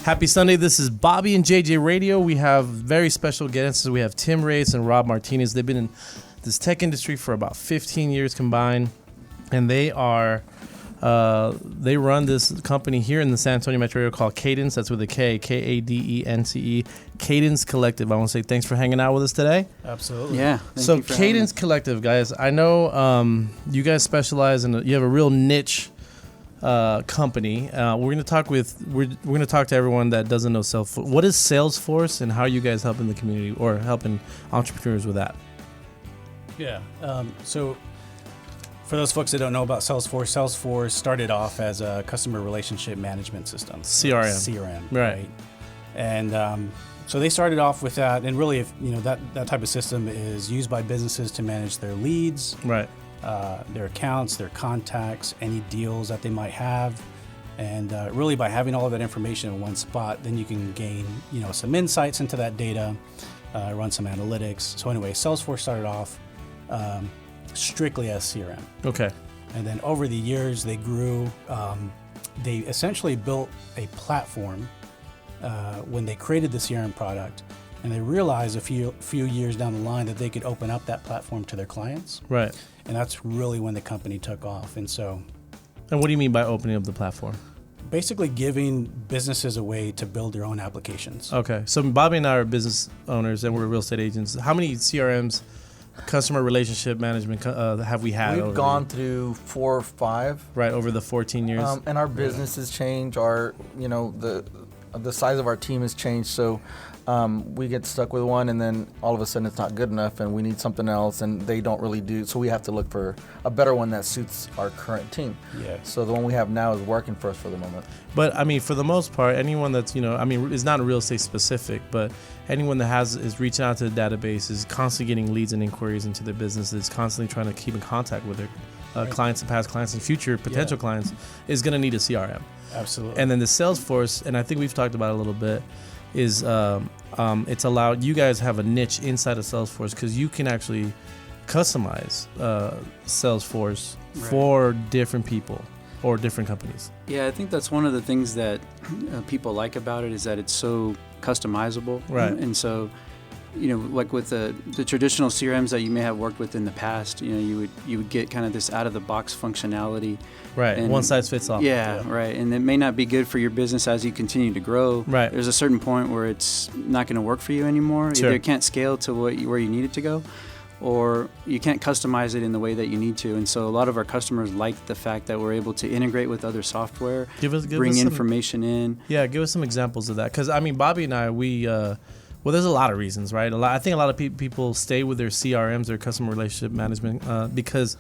Happy Sunday. This is Bobby and JJ Radio. We have very special guests. We have Tim Reyes and Rob Martinez. They've been in this tech industry for about 15 years combined, and they run this company here in the San Antonio metro area called Kadence. That's with a K, Kadence. Kadence Collective. I want to say thanks for hanging out with us today. Absolutely. Yeah. So Kadence Collective, guys, I know you guys specialize in, you have a real niche company. We're going to talk to everyone that doesn't know Salesforce. What is Salesforce, and how are you guys helping the community or helping entrepreneurs with that? Yeah. So for those folks that don't know about Salesforce started off as a customer relationship management system. CRM. Right. And so they started off with that, and really, if that type of system is used by businesses to manage their leads, right, their accounts, their contacts, any deals that they might have, and really by having all of that information in one spot, then you can gain some insights into that data, run some analytics. So anyway, Salesforce started off strictly as CRM. Okay. And then over the years, they grew. They essentially built a platform when they created the CRM product, and they realized a few years down the line that they could open up that platform to their clients. Right. And that's really when the company took off. And what do you mean by opening up the platform? Basically giving businesses a way to build their own applications. Okay. So Bobby and I are business owners, and we're real estate agents. How many CRMs, customer relationship management, have we had? We've gone through 4 or 5. Right, over the 14 years. And our business has changed. Our, the size of our team has changed. So we get stuck with one, and then all of a sudden it's not good enough, and we need something else, and they don't really do. So we have to look for a better one that suits our current team. Yeah. So the one we have now is working for us for the moment. But I mean, for the most part, anyone that's it's not real estate specific, but anyone that is reaching out to the database, is constantly getting leads and inquiries into their business, is constantly trying to keep in contact with their clients and past clients and future potential clients, is going to need a CRM. Absolutely. And then the Salesforce, and I think we've talked about it a little bit, is it's allowed, you guys have a niche inside of Salesforce because you can actually customize Salesforce for different people or different companies. Yeah, I think that's one of the things that people like about it, is that it's so customizable. Right. And so, like with the traditional CRMs that you may have worked with in the past, you would get kind of this out of the box functionality. Right. And one size fits all. Yeah, right. And it may not be good for your business as you continue to grow. Right. There's a certain point where it's not going to work for you anymore. Sure. Either it can't scale to where you need it to go, or you can't customize it in the way that you need to. And so a lot of our customers like the fact that we're able to integrate with other software, bring information in. Yeah, give us some examples of that. Because, Bobby and I, well, there's a lot of reasons, right? I think a lot of people stay with their CRMs, their customer relationship management, because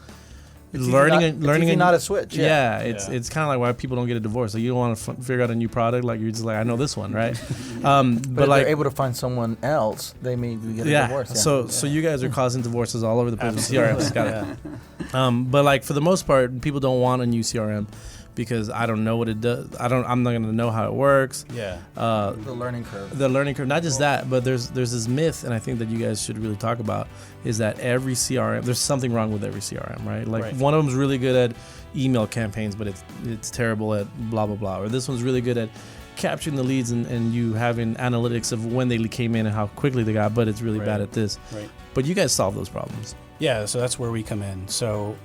learning not a switch. Yeah, it's kind of like why people don't get a divorce. Like, you don't want to figure out a new product. Like, you're just like, I know this one, right? but if they're able to find someone else, they may get a divorce. Yeah. So you guys are causing divorces all over the place with CRMs. Got it. But like, for the most part, people don't want a new CRM because I don't know what it does. I'm not going to know how it works. Yeah. The learning curve. Not just that, but there's this myth, and I think that you guys should really talk about, is that every CRM, there's something wrong with every CRM, right? Like, one of them's really good at email campaigns, but it's terrible at blah, blah, blah. Or this one's really good at capturing the leads and you having analytics of when they came in and how quickly they got, but it's really bad at this. Right. But you guys solve those problems. Yeah, so that's where we come in. So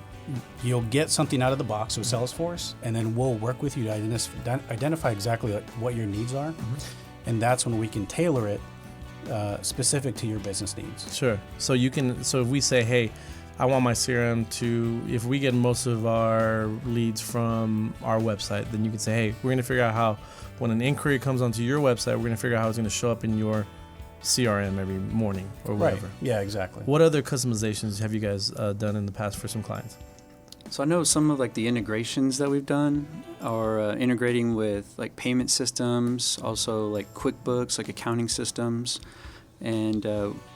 you'll get something out of the box with Salesforce, and then we'll work with you to identify exactly what your needs are. Mm-hmm. And that's when we can tailor it specific to your business needs. Sure. So if we say, hey, I want my CRM if we get most of our leads from our website, then you can say, hey, we're going to figure out how, when an inquiry comes onto your website, we're going to figure out how it's going to show up in your CRM every morning or whatever. Right. Yeah, exactly. What other customizations have you guys done in the past for some clients? So I know some of like the integrations that we've done are integrating with like payment systems, also like QuickBooks, like accounting systems, and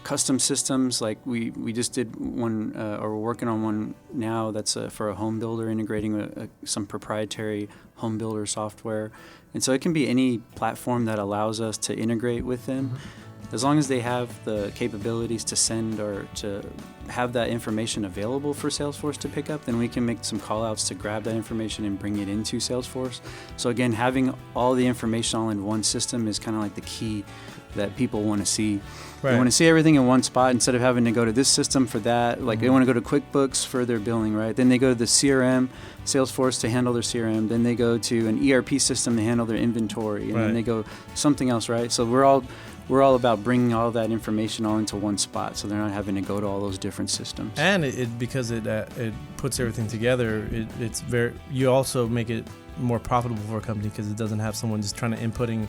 custom systems. Like we just did one, or we're working on one now that's for a home builder, integrating some proprietary home builder software. And so it can be any platform that allows us to integrate with them. as long as they have the capabilities to send or to have that information available for Salesforce to pick up, then we can make some call outs to grab that information and bring it into Salesforce. So again, having all the information all in one system is kind of like the key that people want to see. Right. They want to see everything in one spot instead of having to go to this system for that. Like they want to go to QuickBooks for their billing, right? Then they go to the CRM, Salesforce to handle their CRM. Then they go to an ERP system to handle their inventory, and then they go something else, right? So we're all about bringing all that information all into one spot, so they're not having to go to all those different systems. And because it puts everything together, you also make it more profitable for a company because it doesn't have someone just trying to inputting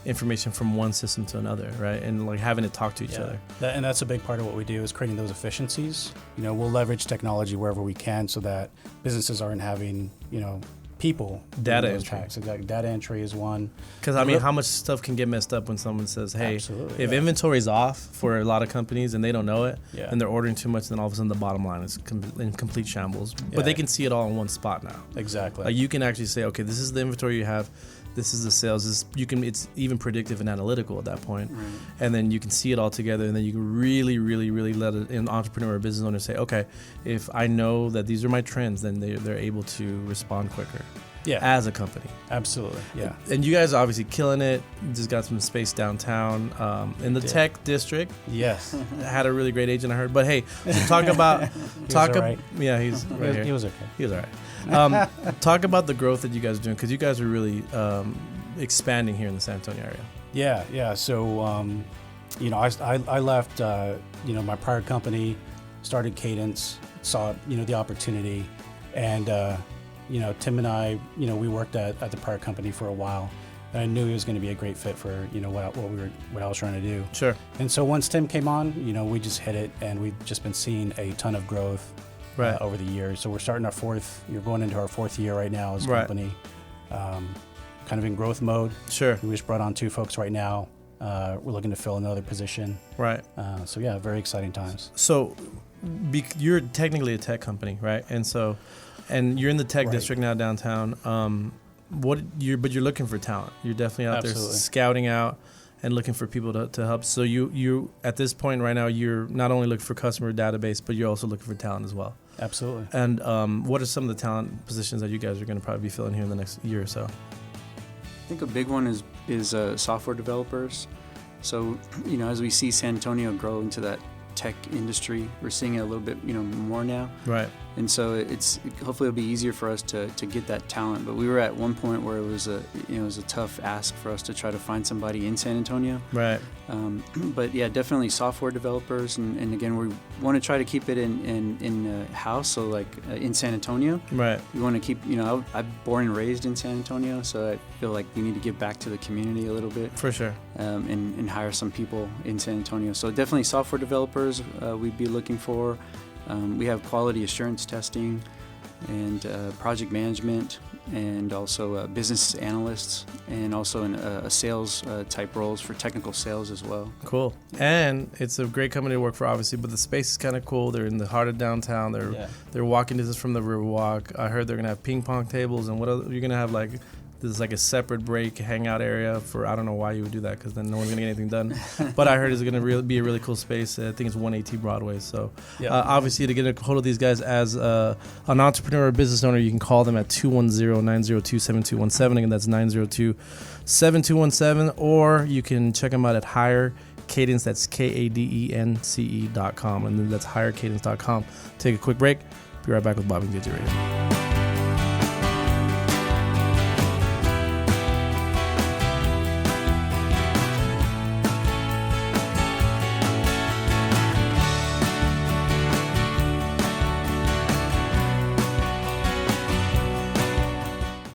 information from one system to another, right? And like having to talk to each other. And that's a big part of what we do is creating those efficiencies. We'll leverage technology wherever we can so that businesses aren't having, people. Data entry. Exactly. Data entry is one. Because how much stuff can get messed up when someone says, hey, absolutely, if inventory's off for a lot of companies and they don't know it, Yeah. and they're ordering too much, then all of a sudden the bottom line is in complete shambles. Yeah. But they can see it all in one spot now. Exactly. Like you can actually say, okay, this is the inventory you have. This is the sales. It's even predictive and analytical at that point. Right. And then you can see it all together, and then you can really, really, really let an entrepreneur or business owner say, okay, if I know that these are my trends, then they're able to respond quicker. Yeah. As a company. Absolutely. Yeah. And you guys are obviously killing it. Just got some space downtown in the tech district. Yes. Had a really great agent, I heard. But hey, talk about yeah, he's right here. He was okay. He was all right. Talk about the growth that you guys are doing, because you guys are really expanding here in the San Antonio area. Yeah. So, I left, my prior company, started Kadence, saw, the opportunity, and, Tim and I, we worked at the prior company for a while, and I knew he was going to be a great fit for, what I was trying to do. Sure. And so once Tim came on, we just hit it, and we've just been seeing a ton of growth. Right. Over the years. So we're starting you're going into our fourth year right now as a company, kind of in growth mode. Sure. We just brought on 2 folks right now. We're looking to fill another position. Right. So yeah, very exciting times. So you're technically a tech company, right? And you're in the tech district now downtown. But you're looking for talent. You're definitely out there scouting out and looking for people to help. So you at this point right now, you're not only looking for customer database, but you're also looking for talent as well. Absolutely. And what are some of the talent positions that you guys are going to probably be filling here in the next year or so? I think a big one is software developers. So, as we see San Antonio grow into that tech industry, we're seeing it a little bit, more now. Right. And so hopefully it'll be easier for us to get that talent. But we were at one point where it was a tough ask for us to try to find somebody in San Antonio. Right. But yeah, definitely software developers, and again, we want to try to keep it in house. So like in San Antonio. Right. We want to keep. I'm born and raised in San Antonio, so I feel like we need to give back to the community a little bit. For sure. And hire some people in San Antonio. So definitely software developers we'd be looking for. We have quality assurance testing and project management, and also business analysts, and also a sales type roles for technical sales as well. Cool. And it's a great company to work for, obviously, but the space is kind of cool. They're in the heart of downtown. They're walking distance from the Riverwalk. I heard they're going to have ping pong tables, and you're going to have this is like a separate break hangout area for, I don't know why you would do that, because then no one's going to get anything done. But I heard it's going to be a really cool space. I think it's 180 Broadway. So obviously, to get a hold of these guys as an entrepreneur or business owner, you can call them at 210-902-7217. Again, that's 902-7217. Or you can check them out at Hire Kadence. That's Kadence.com. And then that's hirecadence.com. Take a quick break. Be right back with Bob and JJ Radio.